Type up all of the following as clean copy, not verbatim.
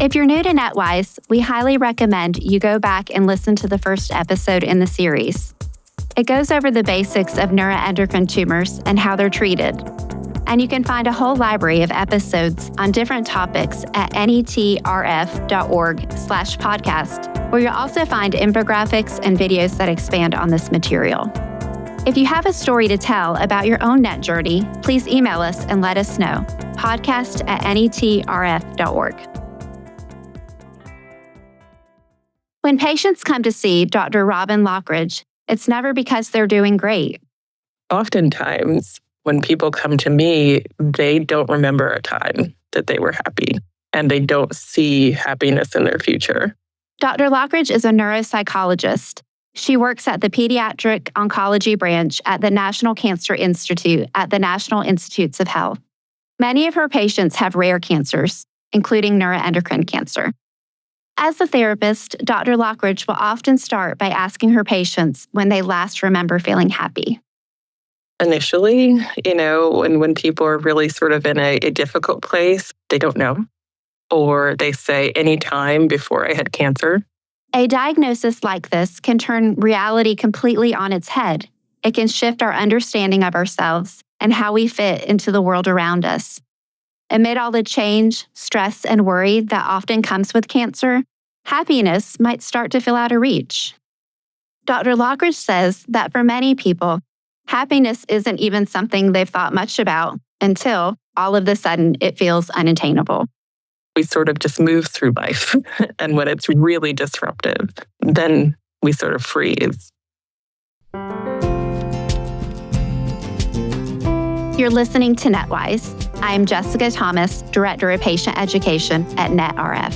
If you're new to NETWise, we highly recommend you go back and listen to the first episode in the series. It goes over the basics of neuroendocrine tumors and how they're treated. And you can find a whole library of episodes on different topics at netrf.org/podcast, where you'll also find infographics and videos that expand on this material. If you have a story to tell about your own NET journey, please email us and let us know. podcast@netrf.org. When patients come to see Dr. Robin Lockridge, it's never because they're doing great. Oftentimes, when people come to me, they don't remember a time that they were happy, and they don't see happiness in their future. Dr. Lockridge is a neuropsychologist. She works at the Pediatric Oncology Branch at the National Cancer Institute at the National Institutes of Health. Many of her patients have rare cancers, including neuroendocrine cancer. As a therapist, Dr. Lockridge will often start by asking her patients when they last remember feeling happy. Initially, when people are really sort of in a difficult place, they don't know. Or they say, any time before I had cancer. A diagnosis like this can turn reality completely on its head. It can shift our understanding of ourselves and how we fit into the world around us. Amid all the change, stress, and worry that often comes with cancer, happiness might start to feel out of reach. Dr. Lockridge says that for many people, happiness isn't even something they've thought much about until all of a sudden it feels unattainable. We sort of just move through life. And when it's really disruptive, then we sort of freeze. You're listening to NETWise. I'm Jessica Thomas, Director of Patient Education at NETRF.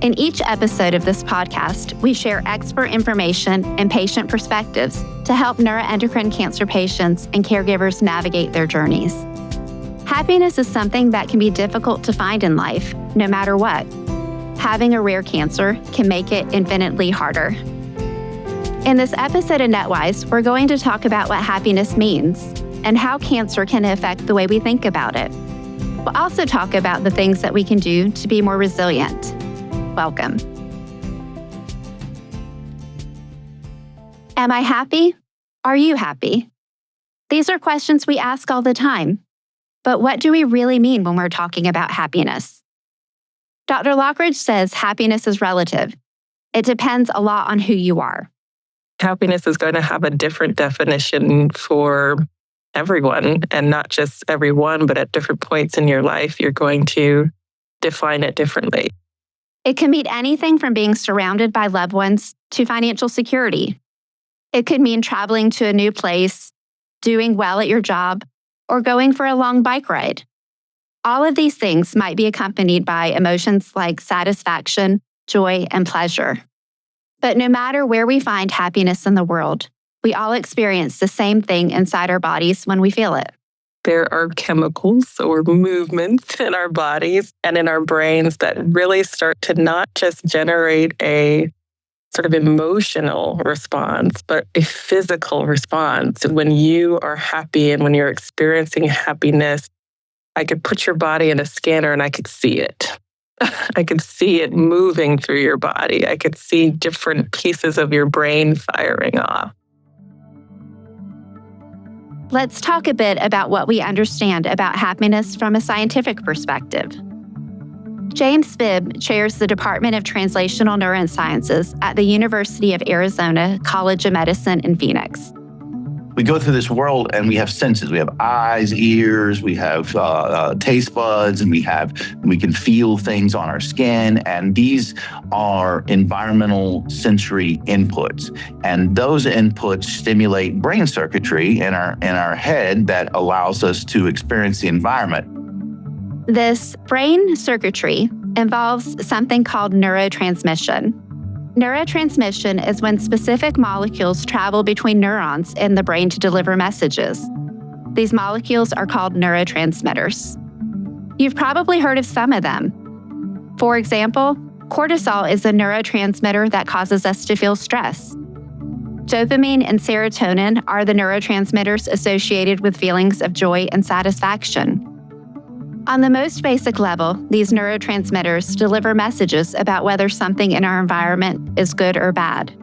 In each episode of this podcast, we share expert information and patient perspectives to help neuroendocrine cancer patients and caregivers navigate their journeys. Happiness is something that can be difficult to find in life, no matter what. Having a rare cancer can make it infinitely harder. In this episode of NETWise, we're going to talk about what happiness means and how cancer can affect the way we think about it. We'll also talk about the things that we can do to be more resilient. Welcome. Am I happy? Are you happy? These are questions we ask all the time. But what do we really mean when we're talking about happiness? Dr. Lockridge says happiness is relative. It depends a lot on who you are. Happiness is going to have a different definition for everyone, and not just everyone, but at different points in your life, you're going to define it differently. It can mean anything from being surrounded by loved ones to financial security. It could mean traveling to a new place, doing well at your job, or going for a long bike ride. All of these things might be accompanied by emotions like satisfaction, joy, and pleasure. But no matter where we find happiness in the world, we all experience the same thing inside our bodies when we feel it. There are chemicals or movements in our bodies and in our brains that really start to not just generate a sort of emotional response, but a physical response. When you are happy and when you're experiencing happiness, I could put your body in a scanner and I could see it. I could see it moving through your body. I could see different pieces of your brain firing off. Let's talk a bit about what we understand about happiness from a scientific perspective. James Bibb chairs the Department of Translational Neurosciences at the University of Arizona College of Medicine in Phoenix. We go through this world and we have senses. We have eyes, ears, we have taste buds, and we can feel things on our skin. And these are environmental sensory inputs. And those inputs stimulate brain circuitry in our head that allows us to experience the environment. This brain circuitry involves something called neurotransmission. Neurotransmission is when specific molecules travel between neurons in the brain to deliver messages. These molecules are called neurotransmitters. You've probably heard of some of them. For example, cortisol is a neurotransmitter that causes us to feel stress. Dopamine and serotonin are the neurotransmitters associated with feelings of joy and satisfaction. On the most basic level, these neurotransmitters deliver messages about whether something in our environment is good or bad.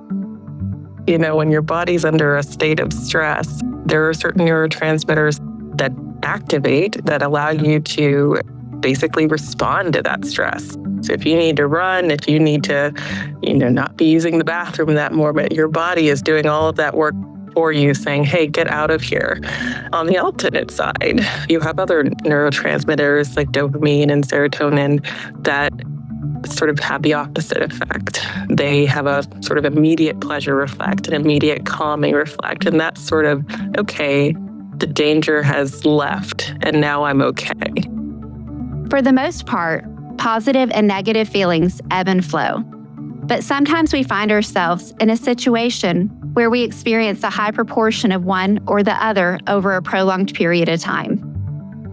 When your body's under a state of stress, there are certain neurotransmitters that activate that allow you to basically respond to that stress. So if you need to run, if you need to, not be using the bathroom that moment, your body is doing all of that work for you, saying, hey, get out of here. On the alternate side, you have other neurotransmitters like dopamine and serotonin that sort of have the opposite effect. They have a sort of immediate pleasure effect, an immediate calming effect. And that's sort of, okay, the danger has left and now I'm okay. For the most part, positive and negative feelings ebb and flow. But sometimes we find ourselves in a situation where we experience a high proportion of one or the other over a prolonged period of time.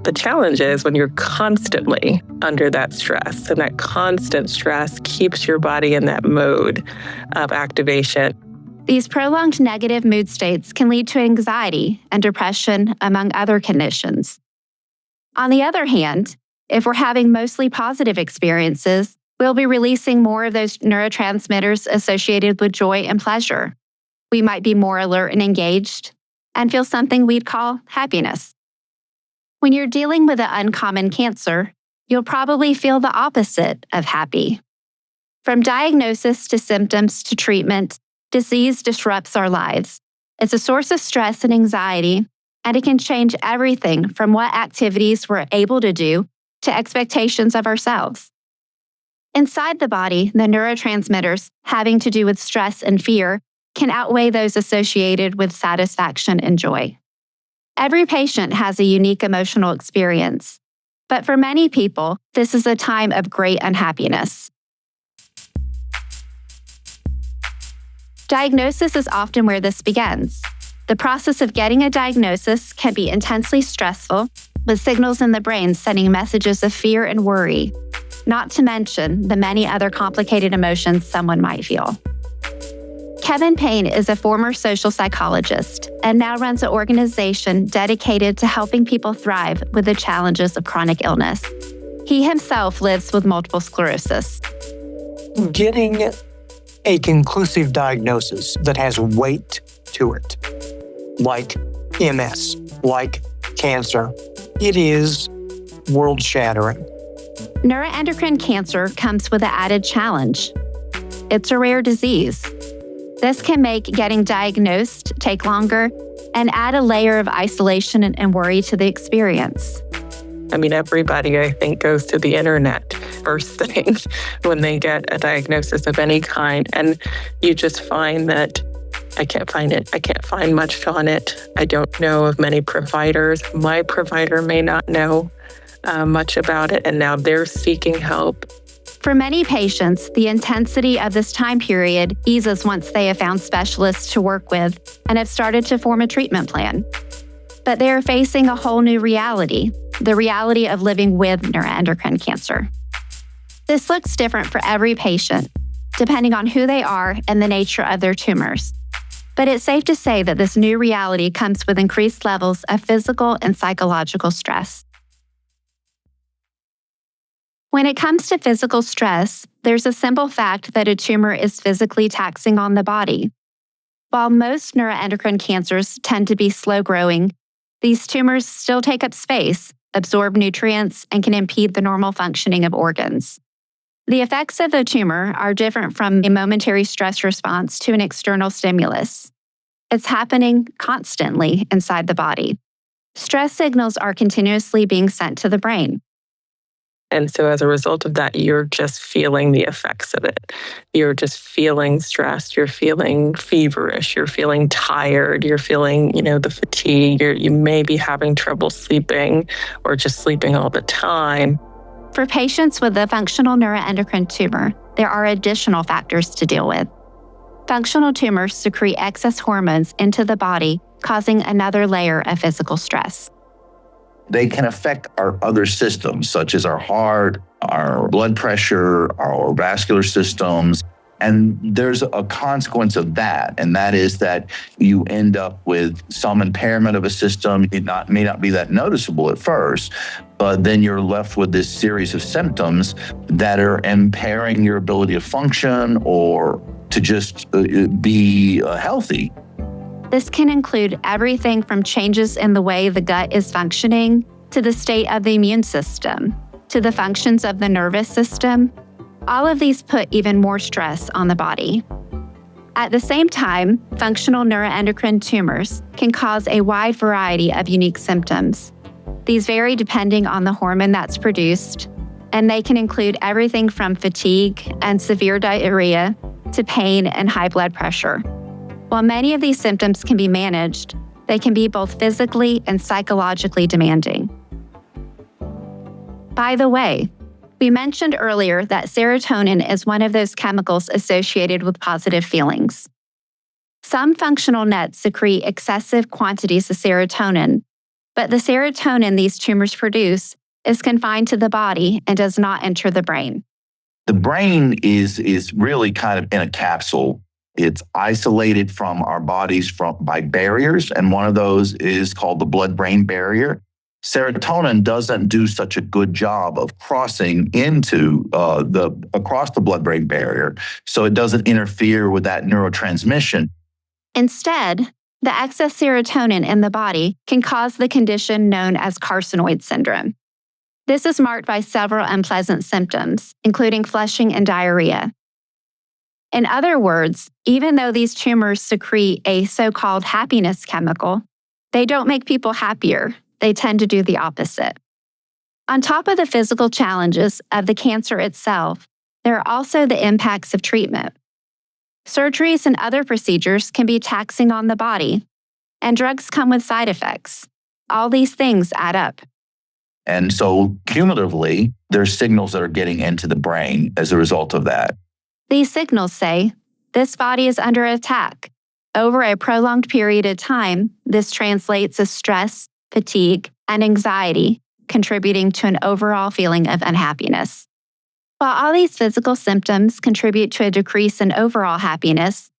The challenge is when you're constantly under that stress, and that constant stress keeps your body in that mode of activation. These prolonged negative mood states can lead to anxiety and depression, among other conditions. On the other hand, if we're having mostly positive experiences, we'll be releasing more of those neurotransmitters associated with joy and pleasure. We might be more alert and engaged and feel something we'd call happiness. When you're dealing with an uncommon cancer, you'll probably feel the opposite of happy. From diagnosis to symptoms to treatment, disease disrupts our lives. It's a source of stress and anxiety, and it can change everything from what activities we're able to do to expectations of ourselves. Inside the body, the neurotransmitters having to do with stress and fear can outweigh those associated with satisfaction and joy. Every patient has a unique emotional experience, but for many people, this is a time of great unhappiness. Diagnosis is often where this begins. The process of getting a diagnosis can be intensely stressful, with signals in the brain sending messages of fear and worry, not to mention the many other complicated emotions someone might feel. Kevin Payne is a former social psychologist and now runs an organization dedicated to helping people thrive with the challenges of chronic illness. He himself lives with multiple sclerosis. Getting a conclusive diagnosis that has weight to it, like MS, like cancer, it is world-shattering. Neuroendocrine cancer comes with an added challenge. It's a rare disease. This can make getting diagnosed take longer and add a layer of isolation and worry to the experience. Everybody, I think, goes to the internet first thing when they get a diagnosis of any kind. And you just find that I can't find it. I can't find much on it. I don't know of many providers. My provider may not know much about it, and now they're seeking help. For many patients, the intensity of this time period eases once they have found specialists to work with and have started to form a treatment plan. But they are facing a whole new reality, the reality of living with neuroendocrine cancer. This looks different for every patient, depending on who they are and the nature of their tumors. But it's safe to say that this new reality comes with increased levels of physical and psychological stress. When it comes to physical stress, there's a simple fact that a tumor is physically taxing on the body. While most neuroendocrine cancers tend to be slow-growing, these tumors still take up space, absorb nutrients, and can impede the normal functioning of organs. The effects of a tumor are different from a momentary stress response to an external stimulus. It's happening constantly inside the body. Stress signals are continuously being sent to the brain. And so as a result of that, you're just feeling the effects of it. You're just feeling stressed. You're feeling feverish. You're feeling tired. You're feeling, the fatigue. You may be having trouble sleeping or just sleeping all the time. For patients with a functional neuroendocrine tumor, there are additional factors to deal with. Functional tumors secrete excess hormones into the body, causing another layer of physical stress. They can affect our other systems, such as our heart, our blood pressure, our vascular systems. And there's a consequence of that, and that is that you end up with some impairment of a system. It may not be that noticeable at first, but then you're left with this series of symptoms that are impairing your ability to function or to just be healthy. This can include everything from changes in the way the gut is functioning, to the state of the immune system, to the functions of the nervous system. All of these put even more stress on the body. At the same time, functional neuroendocrine tumors can cause a wide variety of unique symptoms. These vary depending on the hormone that's produced, and they can include everything from fatigue and severe diarrhea to pain and high blood pressure. While many of these symptoms can be managed, they can be both physically and psychologically demanding. By the way, we mentioned earlier that serotonin is one of those chemicals associated with positive feelings. Some functional NETs secrete excessive quantities of serotonin, but the serotonin these tumors produce is confined to the body and does not enter the brain. The brain is really kind of in a capsule. It's isolated from our bodies by barriers, and one of those is called the blood-brain barrier. Serotonin doesn't do such a good job of crossing across the blood-brain barrier, so it doesn't interfere with that neurotransmission. Instead, the excess serotonin in the body can cause the condition known as carcinoid syndrome. This is marked by several unpleasant symptoms, including flushing and diarrhea. In other words, even though these tumors secrete a so-called happiness chemical, they don't make people happier. They tend to do the opposite. On top of the physical challenges of the cancer itself, there are also the impacts of treatment. Surgeries and other procedures can be taxing on the body, and drugs come with side effects. All these things add up. And so cumulatively, there's signals that are getting into the brain as a result of that. These signals say, this body is under attack. Over a prolonged period of time, this translates as stress, fatigue, and anxiety, contributing to an overall feeling of unhappiness. While all these physical symptoms contribute to a decrease in overall happiness,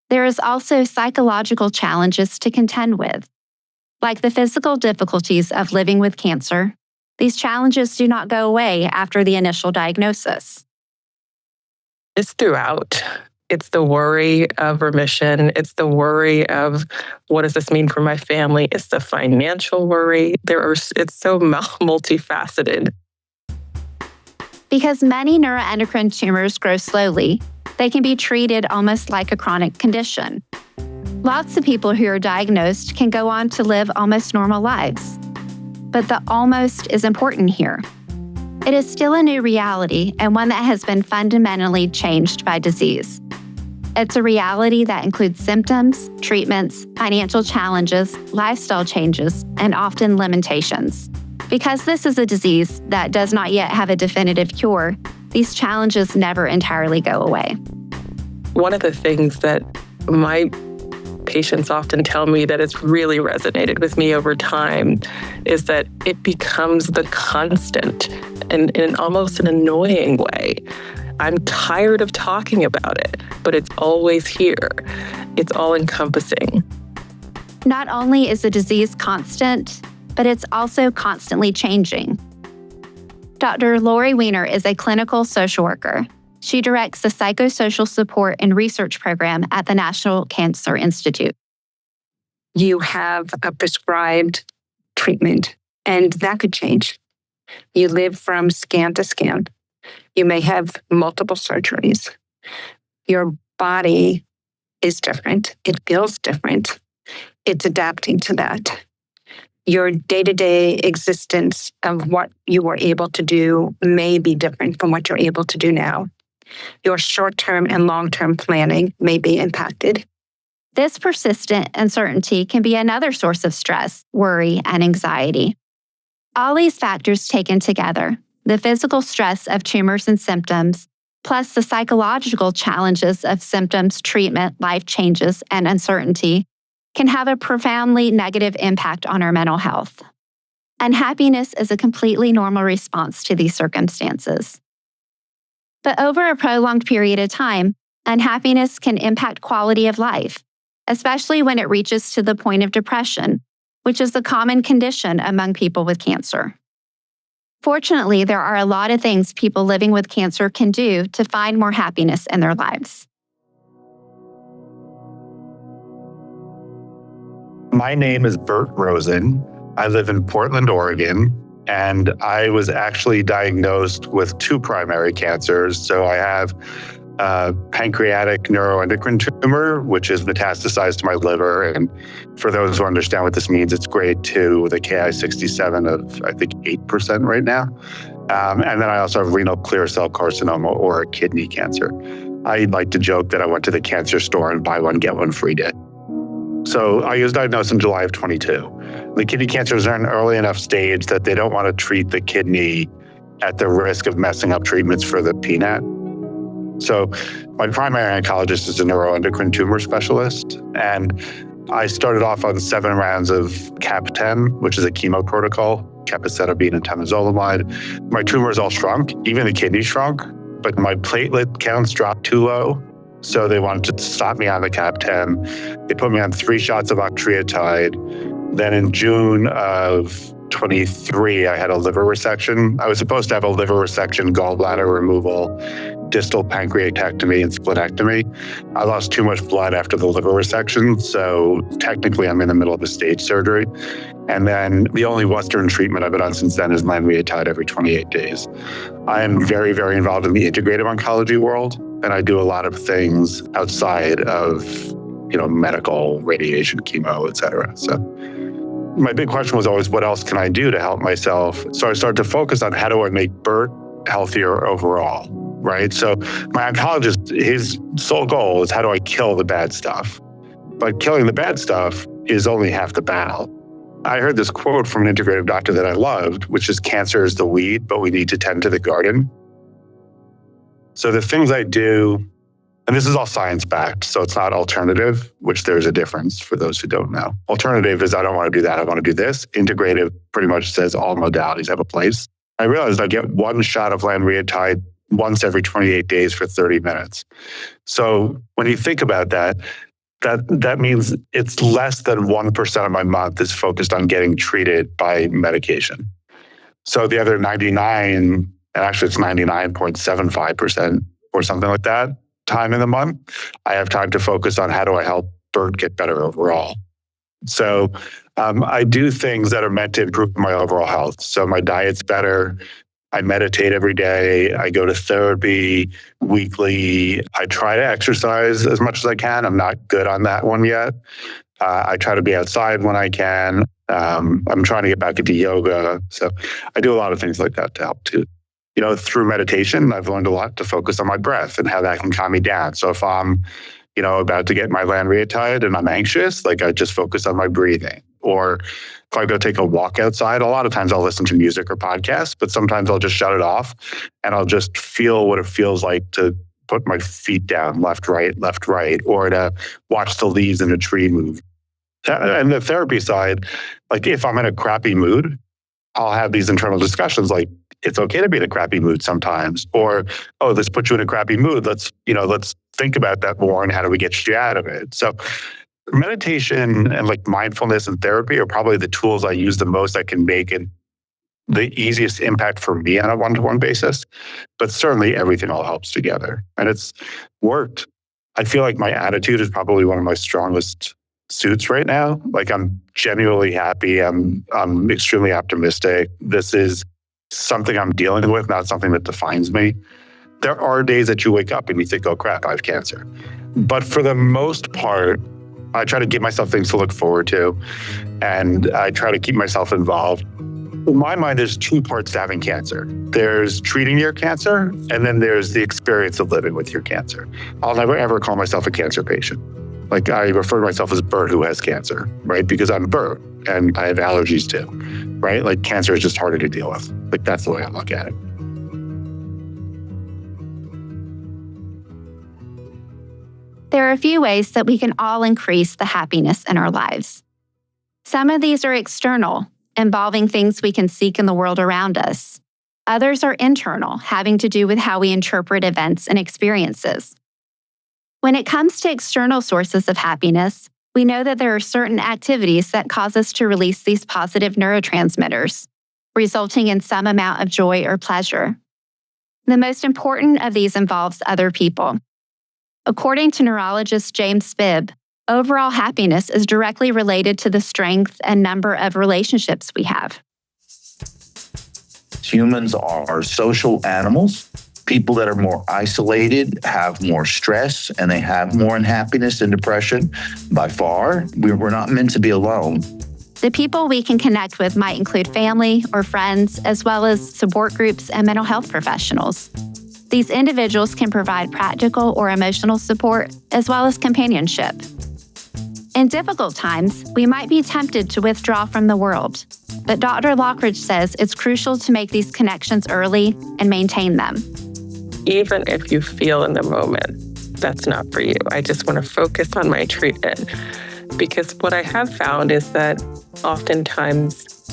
there is also psychological challenges to contend with. Like the physical difficulties of living with cancer, these challenges do not go away after the initial diagnosis. It's throughout. It's the worry of remission. It's the worry of what does this mean for my family? It's the financial worry. It's so multifaceted. Because many neuroendocrine tumors grow slowly, they can be treated almost like a chronic condition. Lots of people who are diagnosed can go on to live almost normal lives. But the almost is important here. It is still a new reality and one that has been fundamentally changed by disease. It's a reality that includes symptoms, treatments, financial challenges, lifestyle changes, and often limitations. Because this is a disease that does not yet have a definitive cure, these challenges never entirely go away. One of the things that my patients often tell me that it's really resonated with me over time is that it becomes the constant and in almost an annoying way. I'm tired of talking about it, but it's always here. It's all encompassing. Not only is the disease constant, but it's also constantly changing. Dr. Lori Weiner is a clinical social worker. She directs the Psychosocial Support and Research Program at the National Cancer Institute. You have a prescribed treatment, and that could change. You live from scan to scan. You may have multiple surgeries. Your body is different. It feels different. It's adapting to that. Your day-to-day existence of what you were able to do may be different from what you're able to do now. Your short-term and long-term planning may be impacted. This persistent uncertainty can be another source of stress, worry, and anxiety. All these factors taken together, the physical stress of tumors and symptoms, plus the psychological challenges of symptoms, treatment, life changes, and uncertainty, can have a profoundly negative impact on our mental health. Unhappiness is a completely normal response to these circumstances. But over a prolonged period of time, Unhappiness can impact quality of life, especially when it reaches to the point of depression, which is a common condition among people with cancer. Fortunately, there are a lot of things people living with cancer can do to find more happiness in their lives. My name is Bert Rosen. I live in Portland, Oregon, and I was actually diagnosed with 2 primary cancers. So I have pancreatic neuroendocrine tumor, which is metastasized to my liver. And for those who understand what this means, it's grade 2 with a Ki-67 of, I think, 8% right now. And then I also have renal clear cell carcinoma or kidney cancer. I like to joke that I went to the cancer store and buy one, get one free day. So I was diagnosed in July of 22. The kidney cancers are in an early enough stage that they don't want to treat the kidney at the risk of messing up treatments for the PNAT. So my primary oncologist is a neuroendocrine tumor specialist, and I started off on 7 rounds of CAP-10, which is a chemo protocol, capecitabine and temozolomide. My tumors all shrunk, even the kidney shrunk, but my platelet counts dropped too low. So they wanted to stop me on the CAP-10. They put me on 3 shots of octreotide. Then in June of 23, I had a liver resection. I was supposed to have a liver resection, gallbladder removal, distal pancreatectomy, and splenectomy. I lost too much blood after the liver resection, so technically I'm in the middle of a stage surgery. And then the only Western treatment I've been on since then is lanreotide every 28 days. I am very, very involved in the integrative oncology world, and I do a lot of things outside of, medical, radiation, chemo, et cetera. So my big question was always, what else can I do to help myself? So I started to focus on how do I make Bert healthier overall, right? So my oncologist, his sole goal is how do I kill the bad stuff? But killing the bad stuff is only half the battle. I heard this quote from an integrative doctor that I loved, which is cancer is the weed, but we need to tend to the garden. So the things I do, and this is all science-backed, so it's not alternative, which there's a difference for those who don't know. Alternative is I don't want to do that, I want to do this. Integrative pretty much says all modalities have a place. I realized I get 1 shot of lanreotide once every 28 days for 30 minutes. So when you think about that means it's less than 1% of my month is focused on getting treated by medication. So the other 99, and actually it's 99.75% or something like that, time in the month, I have time to focus on how do I help Bert get better overall. So I do things that are meant to improve my overall health. So my diet's better. I meditate every day. I go to therapy weekly. I try to exercise as much as I can. I'm not good on that one yet. I try to be outside when I can. I'm trying to get back into yoga. So I do a lot of things like that to help too. Through meditation, I've learned a lot to focus on my breath and how that can calm me down. So if I'm, about to get my lanreotide and I'm anxious, I just focus on my breathing. Or if I go take a walk outside, a lot of times I'll listen to music or podcasts, but sometimes I'll just shut it off and I'll just feel what it feels like to put my feet down, left, right, or to watch the leaves in a tree move. And the therapy side, if I'm in a crappy mood, I'll have these internal discussions it's okay to be in a crappy mood sometimes, or, oh, this puts you in a crappy mood. Let's think about that more and how do we get you out of it? So meditation and mindfulness and therapy are probably the tools I use the most that can make it the easiest impact for me on a one-to-one basis. But certainly everything all helps together. And it's worked. I feel like my attitude is probably one of my strongest suits right now. I'm genuinely happy. I'm extremely optimistic. This is something I'm dealing with, not something that defines me. There are days that you wake up and you think, oh crap, I have cancer. But for the most part, I try to give myself things to look forward to, and I try to keep myself involved. In my mind, there's 2 parts to having cancer. There's treating your cancer, and then there's the experience of living with your cancer. I'll never, ever call myself a cancer patient. I refer to myself as Bert who has cancer, right? Because I'm Bert, and I have allergies too, right? Cancer is just harder to deal with. That's the way I look at it. There are a few ways that we can all increase the happiness in our lives. Some of these are external, involving things we can seek in the world around us. Others are internal, having to do with how we interpret events and experiences. When it comes to external sources of happiness, we know that there are certain activities that cause us to release these positive neurotransmitters, resulting in some amount of joy or pleasure. The most important of these involves other people. According to neurologist James Bibb, overall happiness is directly related to the strength and number of relationships we have. Humans are social animals. People that are more isolated have more stress and they have more unhappiness and depression. By far, we're not meant to be alone. The people we can connect with might include family or friends, as well as support groups and mental health professionals. These individuals can provide practical or emotional support, as well as companionship. In difficult times, we might be tempted to withdraw from the world, but Dr. Lockridge says it's crucial to make these connections early and maintain them. Even if you feel in the moment that's not for you, I just want to focus on my treatment. Because what I have found is that oftentimes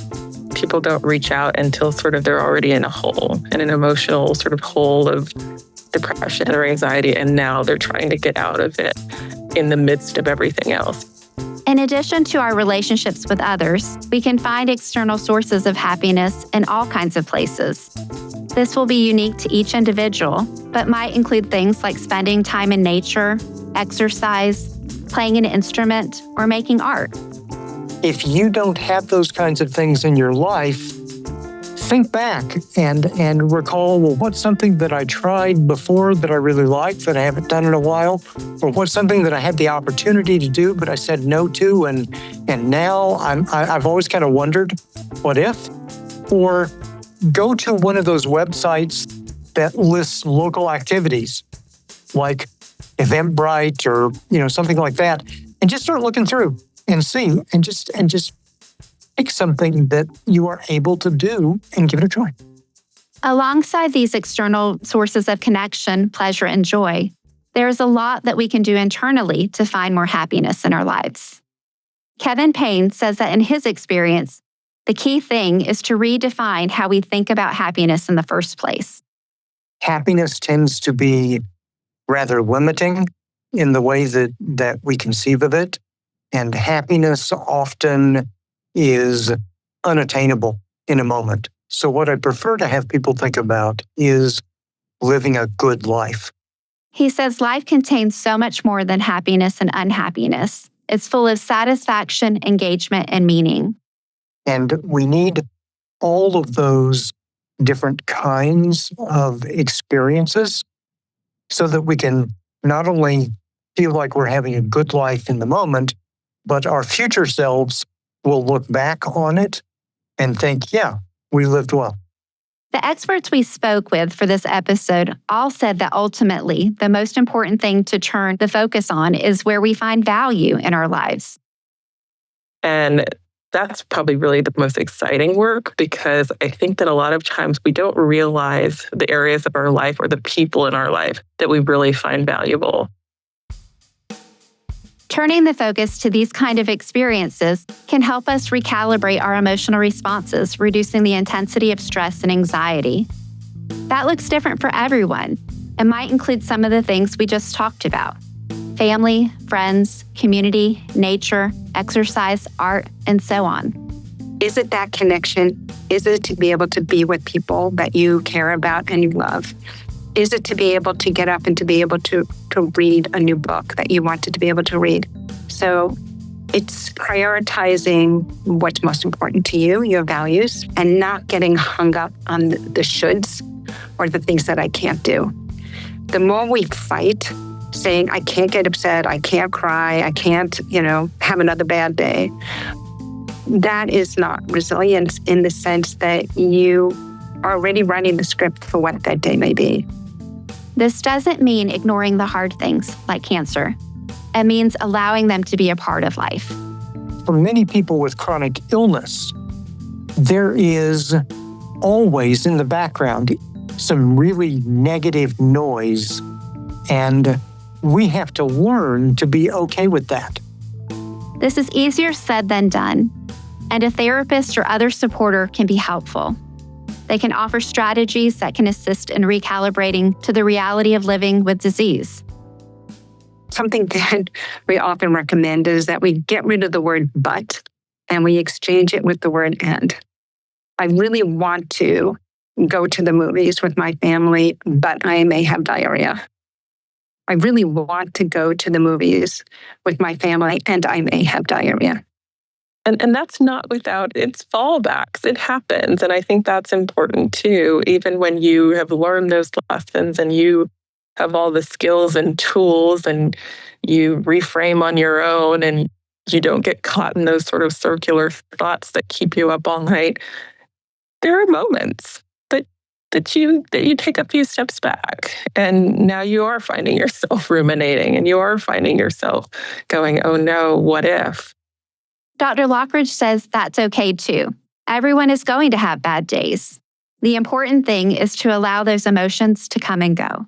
people don't reach out until sort of they're already in a hole, in an emotional sort of hole of depression or anxiety, and now they're trying to get out of it in the midst of everything else. In addition to our relationships with others, we can find external sources of happiness in all kinds of places. This will be unique to each individual, but might include things like spending time in nature, exercise, playing an instrument, or making art. If you don't have those kinds of things in your life, think back and recall, well, what's something that I tried before that I really liked that I haven't done in a while? Or what's something that I had the opportunity to do but I said no to, and now I've always kind of wondered, what if? Or go to one of those websites that lists local activities like Eventbrite or something like that, and just start looking through and see and just pick something that you are able to do and give it a try. Alongside these external sources of connection, pleasure, and joy, there is a lot that we can do internally to find more happiness in our lives. Kevin Payne says that in his experience, the key thing is to redefine how we think about happiness in the first place. Happiness tends to be rather limiting in the way that we conceive of it, and happiness often is unattainable in a moment. So what I prefer to have people think about is living a good life. He says life contains so much more than happiness and unhappiness. It's full of satisfaction, engagement, and meaning. And we need all of those different kinds of experiences so that we can not only feel like we're having a good life in the moment, but our future selves will look back on it and think, yeah, we lived well. The experts we spoke with for this episode all said that ultimately, the most important thing to turn the focus on is where we find value in our lives. And that's probably really the most exciting work, because I think that a lot of times we don't realize the areas of our life or the people in our life that we really find valuable. Turning the focus to these kind of experiences can help us recalibrate our emotional responses, reducing the intensity of stress and anxiety. That looks different for everyone and might include some of the things we just talked about: family, friends, community, nature, exercise, art, and so on. Is it that connection? Is it to be able to be with people that you care about and you love? Is it to be able to get up and to be able to read a new book that you wanted to be able to read? So it's prioritizing what's most important to you, your values, and not getting hung up on the shoulds or the things that I can't do. The more we fight saying, I can't get upset, I can't cry, I can't, have another bad day, that is not resilience in the sense that you are already writing the script for what that day may be. This doesn't mean ignoring the hard things like cancer. It means allowing them to be a part of life. For many people with chronic illness, there is always in the background some really negative noise, and we have to learn to be okay with that. This is easier said than done, and a therapist or other supporter can be helpful. They can offer strategies that can assist in recalibrating to the reality of living with disease. something that we often recommend is that we get rid of the word but and we exchange it with the word and. I really want to go to the movies with my family, but I may have diarrhea. I really want to go to the movies with my family and I may have diarrhea. And that's not without its fallbacks. It happens. And I think that's important too, even when you have learned those lessons and you have all the skills and tools and you reframe on your own and you don't get caught in those sort of circular thoughts that keep you up all night. There are moments that you take a few steps back, and now you are finding yourself ruminating, and you are finding yourself going, "Oh no, what if?" Dr. Lockridge says that's okay too. Everyone is going to have bad days. The important thing is to allow those emotions to come and go.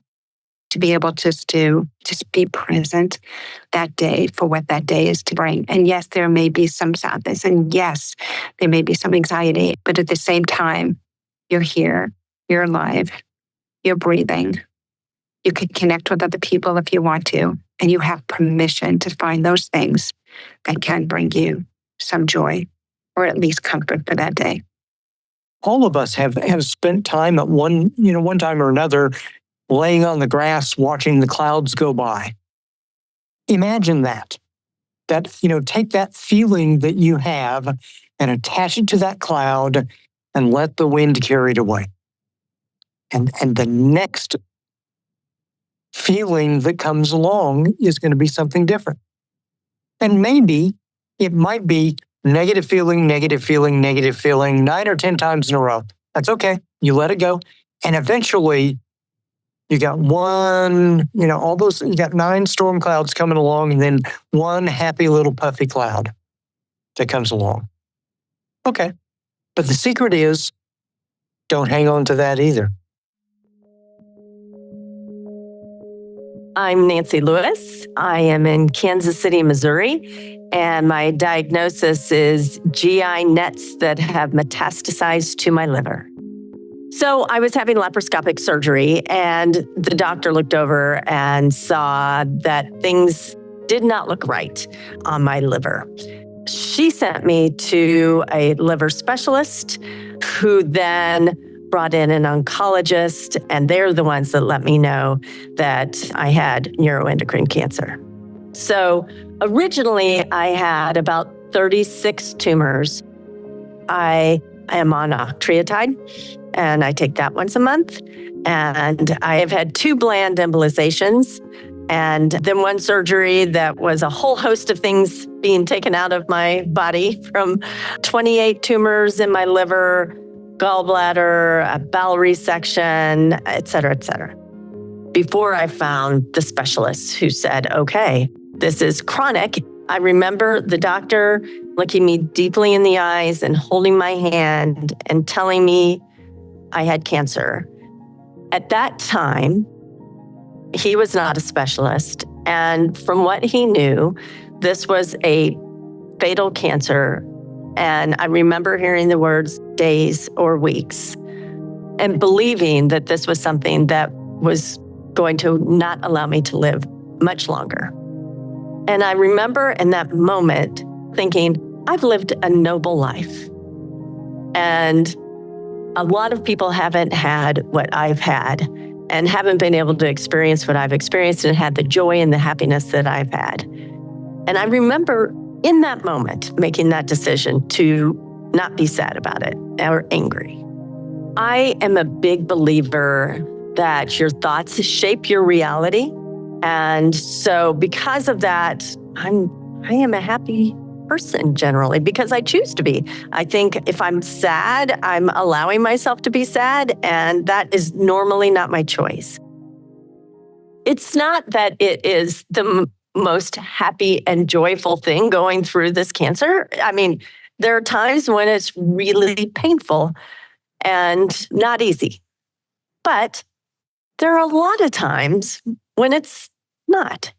To be able just to be present that day for what that day is to bring. And yes, there may be some sadness, and yes, there may be some anxiety, but at the same time, you're here, you're alive, you're breathing. You can connect with other people if you want to, and you have permission to find those things that can bring you some joy or at least comfort for that day. All of us have spent time at one time or another laying on the grass watching the clouds go by. Imagine that. Take that feeling that you have and attach it to that cloud and let the wind carry it away. And the next feeling that comes along is going to be something different. And maybe it might be negative feeling, 9 or 10 times in a row. That's okay. You let it go. And eventually you got you got 9 storm clouds coming along and then one happy little puffy cloud that comes along. Okay. But the secret is, don't hang on to that either. I'm Nancy Lewis. I am in Kansas City, Missouri, and my diagnosis is GI nets that have metastasized to my liver. So I was having laparoscopic surgery, and the doctor looked over and saw that things did not look right on my liver. She sent me to a liver specialist who then brought in an oncologist, and they're the ones that let me know that I had neuroendocrine cancer. So originally I had about 36 tumors. I am on octreotide, and I take that once a month. And I have had 2 bland embolizations, and then 1 surgery that was a whole host of things being taken out of my body, from 28 tumors in my liver, gallbladder, a bowel resection, et cetera, et cetera. Before I found the specialist who said, okay, this is chronic. I remember the doctor looking me deeply in the eyes and holding my hand and telling me I had cancer. At that time, he was not a specialist. And from what he knew, this was a fatal cancer. And I remember hearing the words days or weeks and believing that this was something that was going to not allow me to live much longer. And I remember in that moment thinking, I've lived a noble life. And a lot of people haven't had what I've had and haven't been able to experience what I've experienced and had the joy and the happiness that I've had. And I remember in that moment making that decision to not be sad about it or angry. I am a big believer that your thoughts shape your reality. And so because of that, I am a happy person generally because I choose to be. I think if I'm sad, I'm allowing myself to be sad, and that is normally not my choice. It's not that it is the most happy and joyful thing going through this cancer. I mean, there are times when it's really painful and not easy. But there are a lot of times when it's not.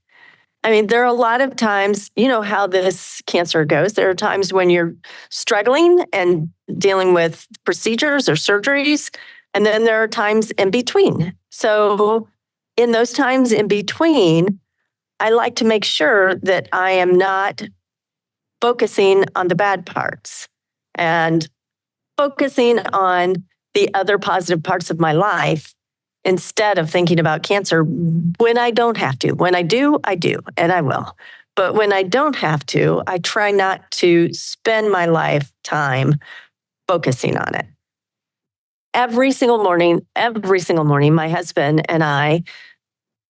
I mean, there are a lot of times, you know how this cancer goes. There are times when you're struggling and dealing with procedures or surgeries, and then there are times in between. So in those times in between, I like to make sure that I am not focusing on the bad parts and focusing on the other positive parts of my life instead of thinking about cancer when I don't have to. When I do, and I will. But when I don't have to, I try not to spend my lifetime focusing on it. Every single morning, my husband and I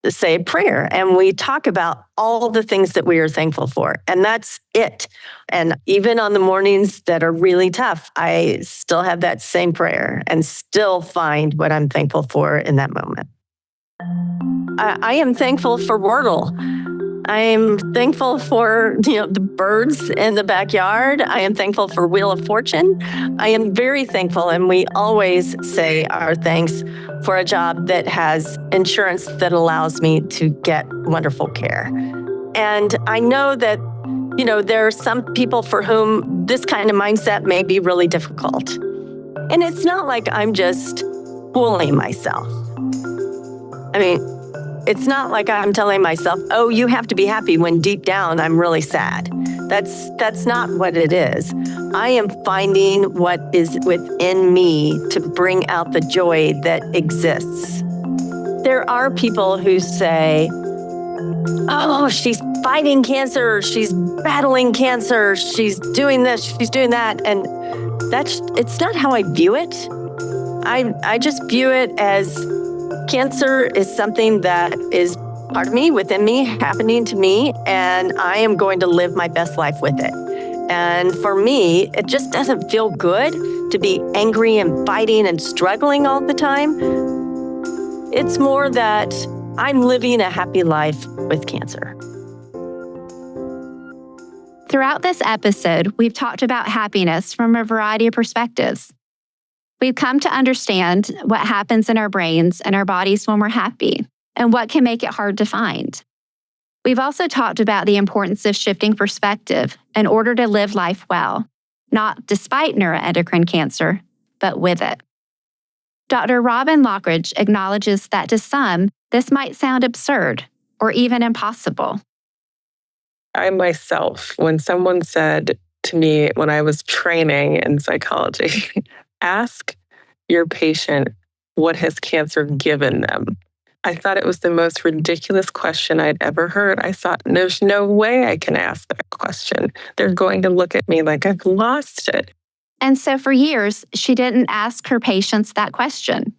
say a prayer and we talk about all the things that we are thankful for. And that's it. And even on the mornings that are really tough, I still have that same prayer and still find what I'm thankful for in that moment. I am thankful for Wordle. I am thankful for the birds in the backyard. I am thankful for Wheel of Fortune. I am very thankful, and we always say our thanks for a job that has insurance that allows me to get wonderful care. And I know that, there are some people for whom this kind of mindset may be really difficult. And it's not like I'm just fooling myself. I mean, it's not like I'm telling myself, oh, you have to be happy when deep down I'm really sad. That's not what it is. I am finding what is within me to bring out the joy that exists. There are people who say, oh, she's fighting cancer, she's battling cancer, she's doing this, she's doing that. And it's not how I view it. I just view it as cancer is something that is part of me, within me, happening to me, and I am going to live my best life with it. And for me, it just doesn't feel good to be angry and fighting and struggling all the time. It's more that I'm living a happy life with cancer. Throughout this episode, we've talked about happiness from a variety of perspectives. We've come to understand what happens in our brains and our bodies when we're happy and what can make it hard to find. We've also talked about the importance of shifting perspective in order to live life well, not despite neuroendocrine cancer, but with it. Dr. Robin Lockridge acknowledges that to some, this might sound absurd or even impossible. I myself, when someone said to me when I was training in psychology, ask your patient what has cancer given them. I thought it was the most ridiculous question I'd ever heard. I thought, there's no way I can ask that question. They're going to look at me like I've lost it. And so for years, she didn't ask her patients that question.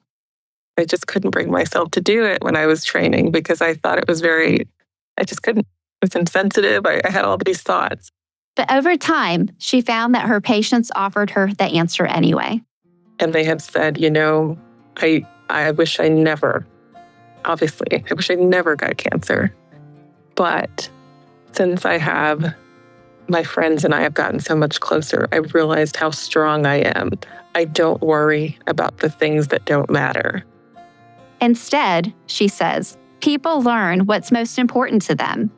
I just couldn't bring myself to do it when I was training because I thought it was I just couldn't. It was insensitive. I had all these thoughts. But over time, she found that her patients offered her the answer anyway. And they had said, I wish I never got cancer. But since my friends and I have gotten so much closer, I've realized how strong I am. I don't worry about the things that don't matter. Instead, she says, people learn what's most important to them,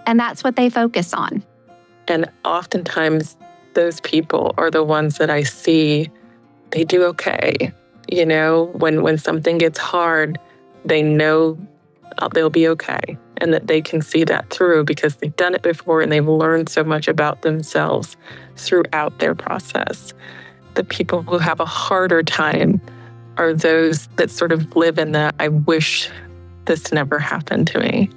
and that's what they focus on. And oftentimes, those people are the ones that I see, they do okay. When something gets hard, they know they'll be okay and that they can see that through because they've done it before and they've learned so much about themselves throughout their process. The people who have a harder time are those that sort of live in that, I wish this never happened to me.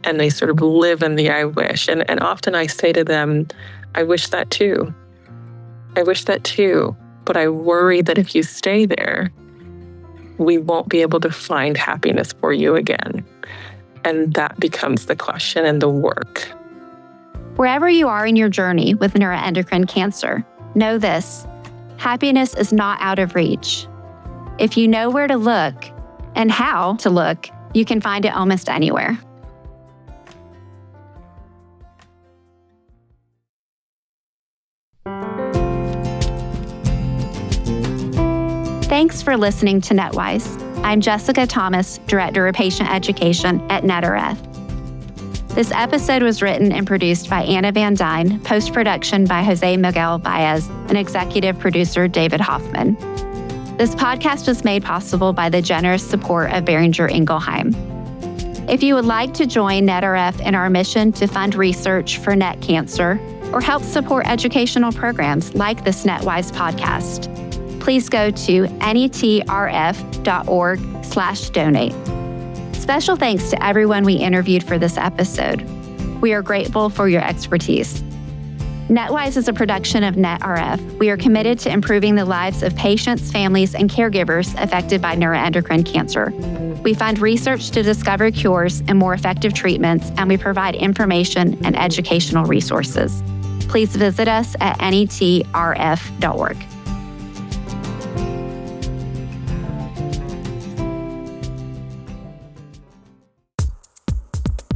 And they sort of live in the I wish. And often I say to them, I wish that too. I wish that too. But I worry that if you stay there, we won't be able to find happiness for you again. And that becomes the question and the work. Wherever you are in your journey with neuroendocrine cancer, know this: happiness is not out of reach. If you know where to look and how to look, you can find it almost anywhere. Thanks for listening to NETWise. I'm Jessica Thomas, Director of Patient Education at NETRF. This episode was written and produced by Anna Van Dyne, post-production by Jose Miguel Baez, and executive producer David Hoffman. This podcast was made possible by the generous support of Boehringer Ingelheim. If you would like to join NETRF in our mission to fund research for NET cancer or help support educational programs like this NETWise podcast, please go to netrf.org/donate. Special thanks to everyone we interviewed for this episode. We are grateful for your expertise. NETWise is a production of NETRF. We are committed to improving the lives of patients, families, and caregivers affected by neuroendocrine cancer. We fund research to discover cures and more effective treatments, and we provide information and educational resources. Please visit us at netrf.org.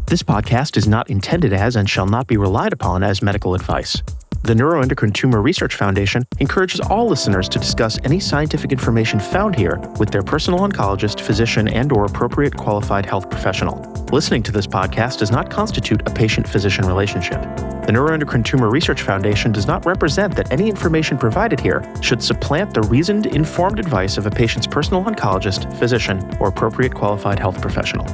This podcast is not intended as and shall not be relied upon as medical advice. The Neuroendocrine Tumor Research Foundation encourages all listeners to discuss any scientific information found here with their personal oncologist, physician, and/or appropriate qualified health professional. Listening to this podcast does not constitute a patient-physician relationship. The Neuroendocrine Tumor Research Foundation does not represent that any information provided here should supplant the reasoned, informed advice of a patient's personal oncologist, physician, or appropriate qualified health professional.